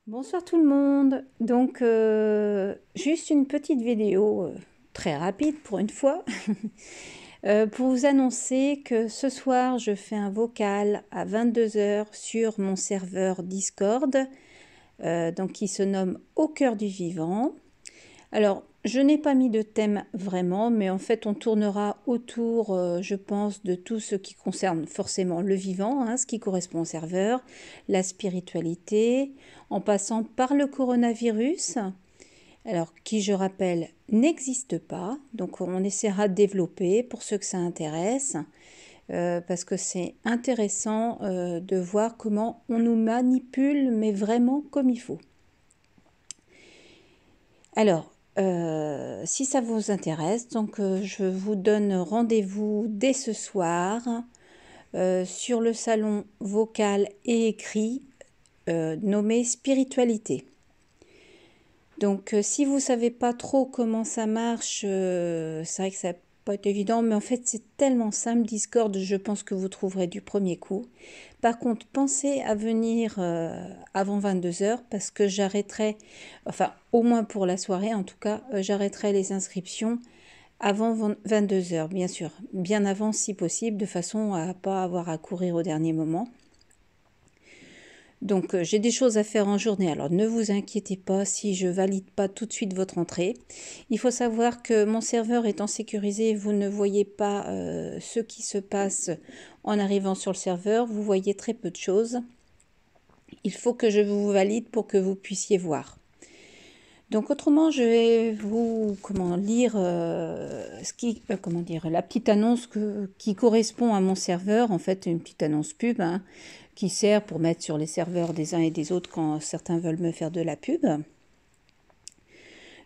Bonsoir tout le monde. Donc, juste une petite vidéo très rapide pour une fois, pour vous annoncer que ce soir, je fais un vocal à 22 heures sur mon serveur Discord, donc qui se nomme Au cœur du vivant. Alors, je n'ai pas mis de thème vraiment, mais en fait, on tournera autour, je pense, de tout ce qui concerne forcément le vivant, hein, ce qui correspond au serveur, la spiritualité, en passant par le coronavirus, alors qui, je rappelle, n'existe pas. Donc, on essaiera de développer pour ceux que ça intéresse, parce que c'est intéressant de voir comment on nous manipule, mais vraiment comme il faut. Alors, si ça vous intéresse, donc je vous donne rendez-vous dès ce soir sur le salon vocal et écrit nommé Spiritualité. Donc, si vous ne savez pas trop comment ça marche, c'est vrai que ça n'a pas été évident, mais en fait, c'est tellement simple. Discord, je pense que vous trouverez du premier coup. Par contre, pensez à venir avant 22 heures parce que j'arrêterai, enfin, au moins pour la soirée en tout cas, j'arrêterai les inscriptions avant 22 heures, bien sûr. Bien avant si possible, de façon à ne pas avoir à courir au dernier moment. Donc j'ai des choses à faire en journée, alors ne vous inquiétez pas si je valide pas tout de suite votre entrée. Il faut savoir que mon serveur étant sécurisé, vous ne voyez pas ce qui se passe en arrivant sur le serveur, vous voyez très peu de choses. Il faut que je vous valide pour que vous puissiez voir. Donc autrement, je vais vous lire la petite annonce qui correspond à mon serveur, en fait une petite annonce pub, hein, qui sert pour mettre sur les serveurs des uns et des autres quand certains veulent me faire de la pub.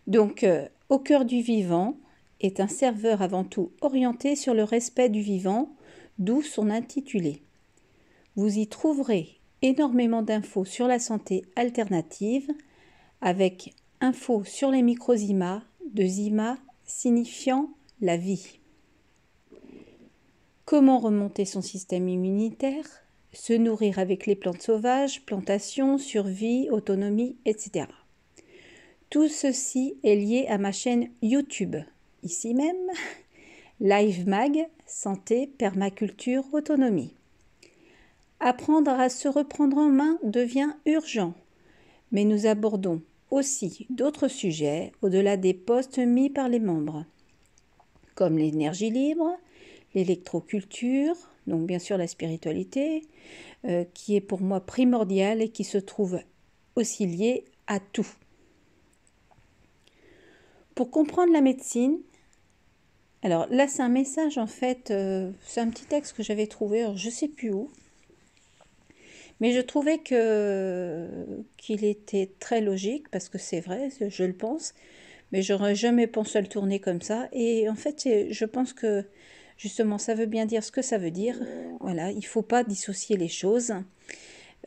Donc, Au cœur du vivant est un serveur avant tout orienté sur le respect du vivant, d'où son intitulé. Vous y trouverez énormément d'infos sur la santé alternative, avec infos sur les microzymas, de zyma signifiant la vie. Comment remonter son système immunitaire, se nourrir avec les plantes sauvages, plantation, survie, autonomie, etc. Tout ceci est lié à ma chaîne YouTube, ici même, Live Mag, Santé, Permaculture, Autonomie. Apprendre à se reprendre en main devient urgent, mais nous abordons aussi d'autres sujets au-delà des posts mis par les membres, comme l'énergie libre, l'électroculture, donc bien sûr la spiritualité, qui est pour moi primordiale et qui se trouve aussi liée à tout. Pour comprendre la médecine, alors là c'est un message en fait, c'est un petit texte que j'avais trouvé, alors je ne sais plus où, mais je trouvais qu'il était très logique, parce que c'est vrai, je le pense, mais j'aurais jamais pensé à le tourner comme ça. Et en fait, je pense que justement, ça veut bien dire ce que ça veut dire. Voilà, il ne faut pas dissocier les choses,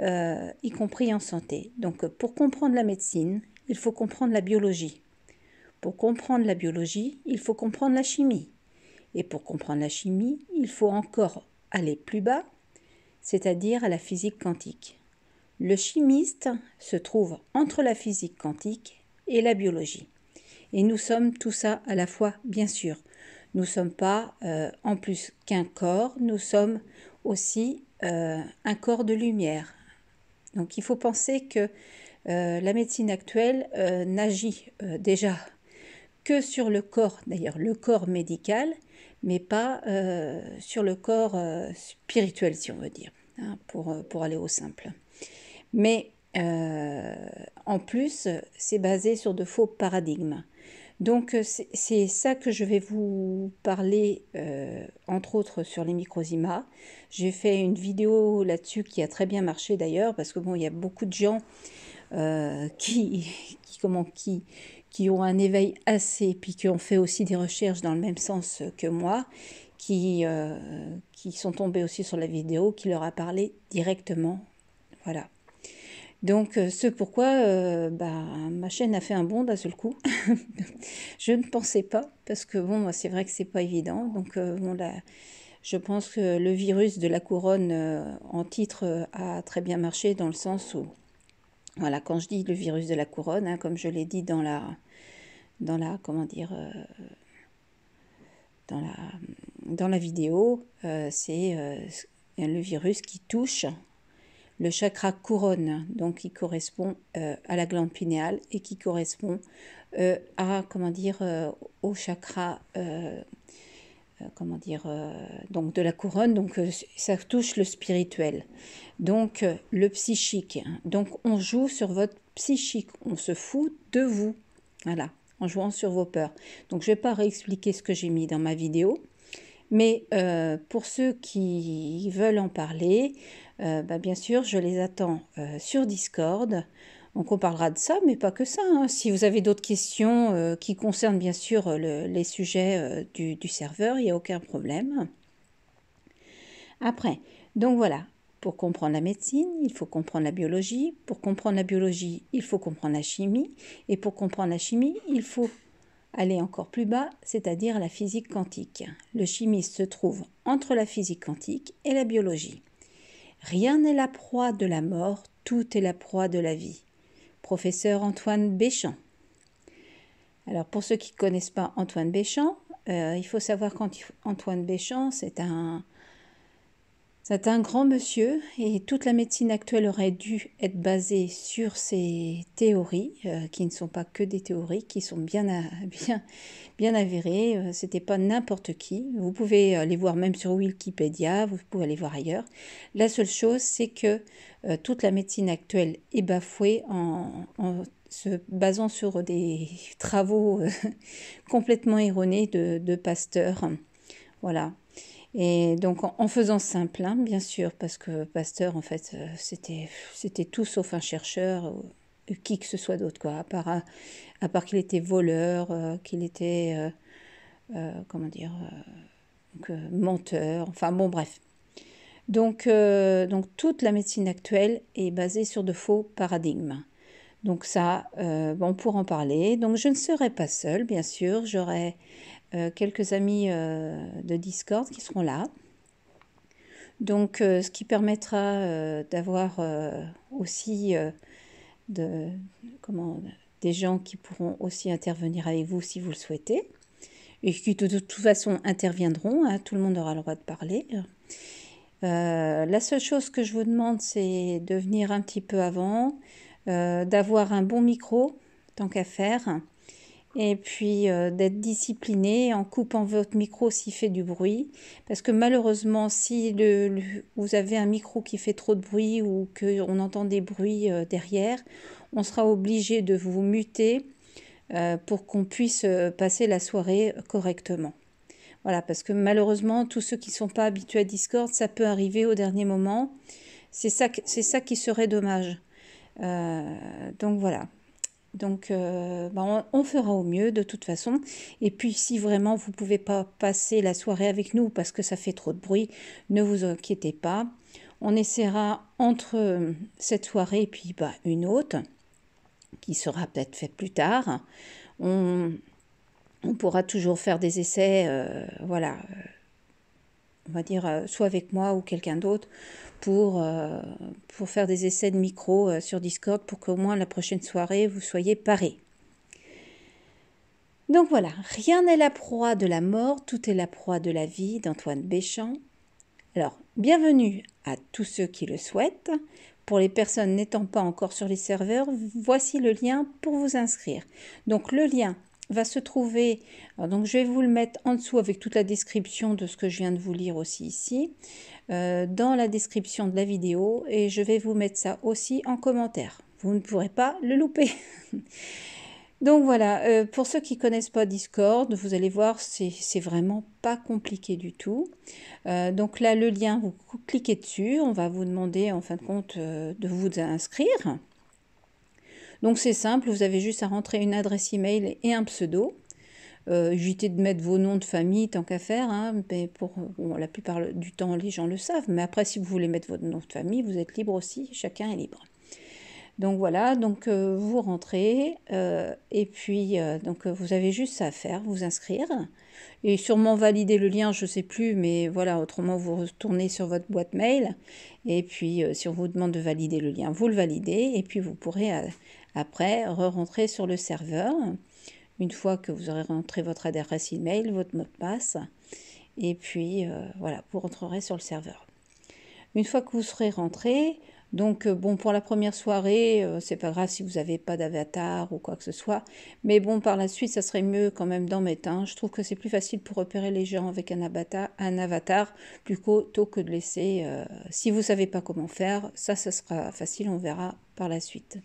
y compris en santé. Donc, pour comprendre la médecine, il faut comprendre la biologie. Pour comprendre la biologie, il faut comprendre la chimie. Et pour comprendre la chimie, il faut encore aller plus bas, c'est-à-dire à la physique quantique. Le chimiste se trouve entre la physique quantique et la biologie. Et nous sommes tout ça à la fois, bien sûr. Nous ne sommes pas en plus qu'un corps, nous sommes aussi un corps de lumière. Donc il faut penser que la médecine actuelle n'agit déjà que sur le corps, d'ailleurs le corps médical, mais pas sur le corps spirituel, si on veut dire, hein, pour aller au simple. Mais en plus, c'est basé sur de faux paradigmes. Donc c'est ça que je vais vous parler, entre autres sur les microzymas. J'ai fait une vidéo là-dessus qui a très bien marché d'ailleurs, parce que bon, il y a beaucoup de gens qui ont un éveil assez, puis qui ont fait aussi des recherches dans le même sens que moi, qui sont tombés aussi sur la vidéo, qui leur a parlé directement. Voilà. Donc, ce pourquoi ma chaîne a fait un bond d'un seul coup. Je ne pensais pas, parce que bon, c'est vrai que c'est pas évident. Donc, je pense que le virus de la couronne en titre a très bien marché, dans le sens où Voilà, quand je dis le virus de la couronne, hein, comme je l'ai dit comment dire, dans la vidéo, c'est le virus qui touche le chakra couronne, donc qui correspond à la glande pinéale et qui correspond à, comment dire, au chakra, comment dire, donc de la couronne, donc ça touche le spirituel, donc le psychique. Donc on joue sur votre psychique, on se fout de vous, voilà, en jouant sur vos peurs. Donc je ne vais pas réexpliquer ce que j'ai mis dans ma vidéo, mais pour ceux qui veulent en parler, bien sûr, je les attends sur Discord. Donc on parlera de ça, mais pas que ça, hein. Si vous avez d'autres questions qui concernent bien sûr les sujets du serveur, il n'y a aucun problème. Après, donc voilà, pour comprendre la médecine, il faut comprendre la biologie. Pour comprendre la biologie, il faut comprendre la chimie. Et pour comprendre la chimie, il faut aller encore plus bas, c'est-à-dire la physique quantique. Le chimiste se trouve entre la physique quantique et la biologie. Rien n'est la proie de la mort, tout est la proie de la vie. Professeur Antoine Béchamp. Alors pour ceux qui ne connaissent pas Antoine Béchamp, il faut savoir qu'Antoine Béchamp, c'est un grand monsieur et toute la médecine actuelle aurait dû être basée sur ces théories, qui ne sont pas que des théories, qui sont bien avérées. C'était pas n'importe qui. Vous pouvez aller voir même sur Wikipédia, vous pouvez aller voir ailleurs. La seule chose, c'est que toute la médecine actuelle est bafouée en se basant sur des travaux complètement erronés de Pasteur. Voilà. Et donc en faisant simple, hein, bien sûr, parce que Pasteur, en fait, c'était tout sauf un chercheur, qui que ce soit d'autre, quoi, à part qu'il était voleur, qu'il était, comment dire, menteur, enfin bon, bref. Donc toute la médecine actuelle est basée sur de faux paradigmes. Donc ça, on pourra en parler. Donc je ne serai pas seule, bien sûr, j'aurai quelques amis de Discord qui seront là. Donc, ce qui permettra d'avoir aussi des gens qui pourront aussi intervenir avec vous si vous le souhaitez, et qui de toute façon interviendront, hein, tout le monde aura le droit de parler. La seule chose que je vous demande, c'est de venir un petit peu avant, d'avoir un bon micro, tant qu'à faire, et puis d'être discipliné en coupant votre micro s'il fait du bruit, parce que malheureusement si vous avez un micro qui fait trop de bruit ou qu'on entend des bruits derrière, on sera obligé de vous muter pour qu'on puisse passer la soirée correctement. Voilà, parce que malheureusement tous ceux qui ne sont pas habitués à Discord, ça peut arriver au dernier moment. C'est ça qui serait dommage. Donc voilà. Donc, on fera au mieux de toute façon. Et puis, si vraiment vous ne pouvez pas passer la soirée avec nous parce que ça fait trop de bruit, ne vous inquiétez pas. On essaiera entre cette soirée et puis une autre, qui sera peut-être faite plus tard. On pourra toujours faire des essais, voilà, on va dire, soit avec moi ou quelqu'un d'autre, pour faire des essais de micro sur Discord pour qu'au moins la prochaine soirée, vous soyez parés. Donc voilà, rien n'est la proie de la mort, tout est la proie de la vie d'Antoine Béchamp. Alors, bienvenue à tous ceux qui le souhaitent. Pour les personnes n'étant pas encore sur les serveurs, voici le lien pour vous inscrire. Donc le lien va se trouver, donc je vais vous le mettre en dessous avec toute la description de ce que je viens de vous lire aussi ici, dans la description de la vidéo, et je vais vous mettre ça aussi en commentaire. Vous ne pourrez pas le louper. Donc voilà, pour ceux qui ne connaissent pas Discord, vous allez voir, c'est vraiment pas compliqué du tout. Donc là, le lien, vous cliquez dessus, on va vous demander en fin de compte de vous inscrire. Donc c'est simple, vous avez juste à rentrer une adresse email et un pseudo. Évitez de mettre vos noms de famille tant qu'à faire, hein, mais la plupart du temps les gens le savent, mais après si vous voulez mettre votre nom de famille, vous êtes libre aussi, chacun est libre. Donc voilà, donc vous rentrez et puis donc vous avez juste ça à faire, vous inscrire et sûrement valider le lien, je sais plus, mais voilà, autrement vous retournez sur votre boîte mail et puis si on vous demande de valider le lien, vous le validez et puis vous pourrez après re-rentrer sur le serveur une fois que vous aurez rentré votre adresse email, votre mot de passe et puis voilà, vous rentrerez sur le serveur. Une fois que vous serez rentré, donc bon, pour la première soirée, c'est pas grave si vous n'avez pas d'avatar ou quoi que ce soit, mais bon, par la suite, ça serait mieux quand même d'en mettre un. Je trouve que c'est plus facile pour repérer les gens avec un avatar plutôt que de laisser. Si vous savez pas comment faire, ça sera facile, on verra par la suite.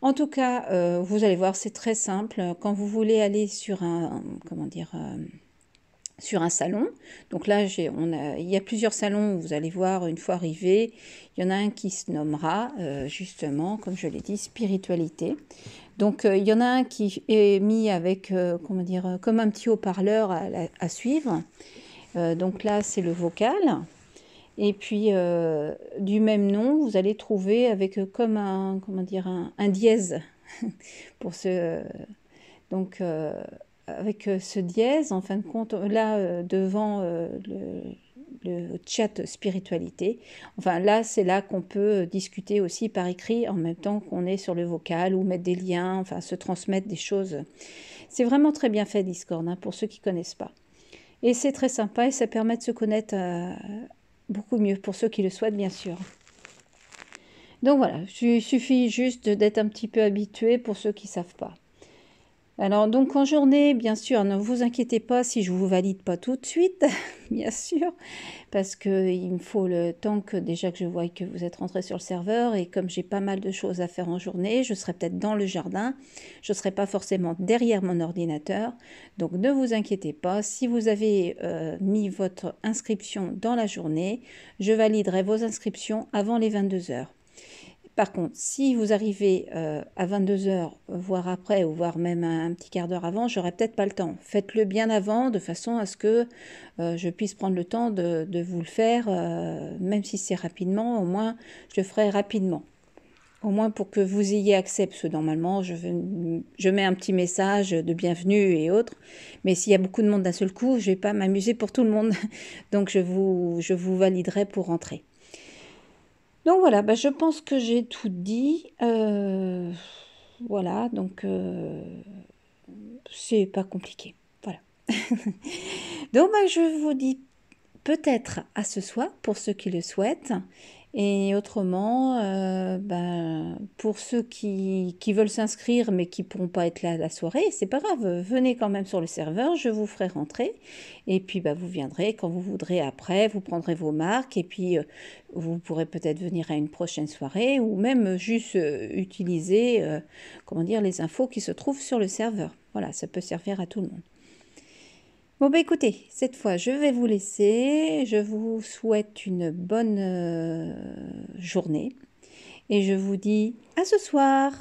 En tout cas, vous allez voir, c'est très simple. Quand vous voulez aller sur un, comment dire, sur un salon. Donc là, il y a plusieurs salons, vous allez voir une fois arrivé. Il y en a un qui se nommera, justement, comme je l'ai dit, spiritualité. Donc il y en a un qui est mis avec, comment dire, comme un petit haut-parleur à suivre. Donc là, c'est le vocal. Et puis, du même nom, vous allez trouver avec comme un, comment dire, un dièse. Pour ce, donc, avec ce dièse, en fin de compte, là, devant le chat spiritualité, enfin là, c'est là qu'on peut discuter aussi par écrit en même temps qu'on est sur le vocal ou mettre des liens, enfin se transmettre des choses. C'est vraiment très bien fait Discord, hein, pour ceux qui ne connaissent pas. Et c'est très sympa et ça permet de se connaître beaucoup mieux pour ceux qui le souhaitent, bien sûr. Donc voilà, il suffit juste d'être un petit peu habitué pour ceux qui ne savent pas. Alors donc en journée, bien sûr, ne vous inquiétez pas si je ne vous valide pas tout de suite, bien sûr, parce qu'il me faut le temps que déjà que je voie que vous êtes rentré sur le serveur et comme j'ai pas mal de choses à faire en journée, je serai peut-être dans le jardin, je ne serai pas forcément derrière mon ordinateur, donc ne vous inquiétez pas, si vous avez mis votre inscription dans la journée, je validerai vos inscriptions avant les 22 heures. Par contre, si vous arrivez à 22 heures, voire après, ou voire même un petit quart d'heure avant, j'aurai peut-être pas le temps. Faites-le bien avant, de façon à ce que je puisse prendre le temps de vous le faire, même si c'est rapidement, au moins je le ferai rapidement. Au moins pour que vous ayez accès, parce que normalement, je mets un petit message de bienvenue et autres, mais s'il y a beaucoup de monde d'un seul coup, je ne vais pas m'amuser pour tout le monde. Donc je vous validerai pour rentrer. Donc voilà, bah, je pense que j'ai tout dit. Voilà, donc c'est pas compliqué. Voilà. Donc bah, je vous dis peut-être à ce soir pour ceux qui le souhaitent. Et autrement, pour ceux qui veulent s'inscrire mais qui ne pourront pas être là à la soirée, c'est pas grave, venez quand même sur le serveur, je vous ferai rentrer. Et puis vous viendrez quand vous voudrez après, vous prendrez vos marques et puis vous pourrez peut-être venir à une prochaine soirée ou même juste utiliser comment dire, les infos qui se trouvent sur le serveur. Voilà, ça peut servir à tout le monde. Bon écoutez, cette fois je vais vous laisser, je vous souhaite une bonne journée et je vous dis à ce soir.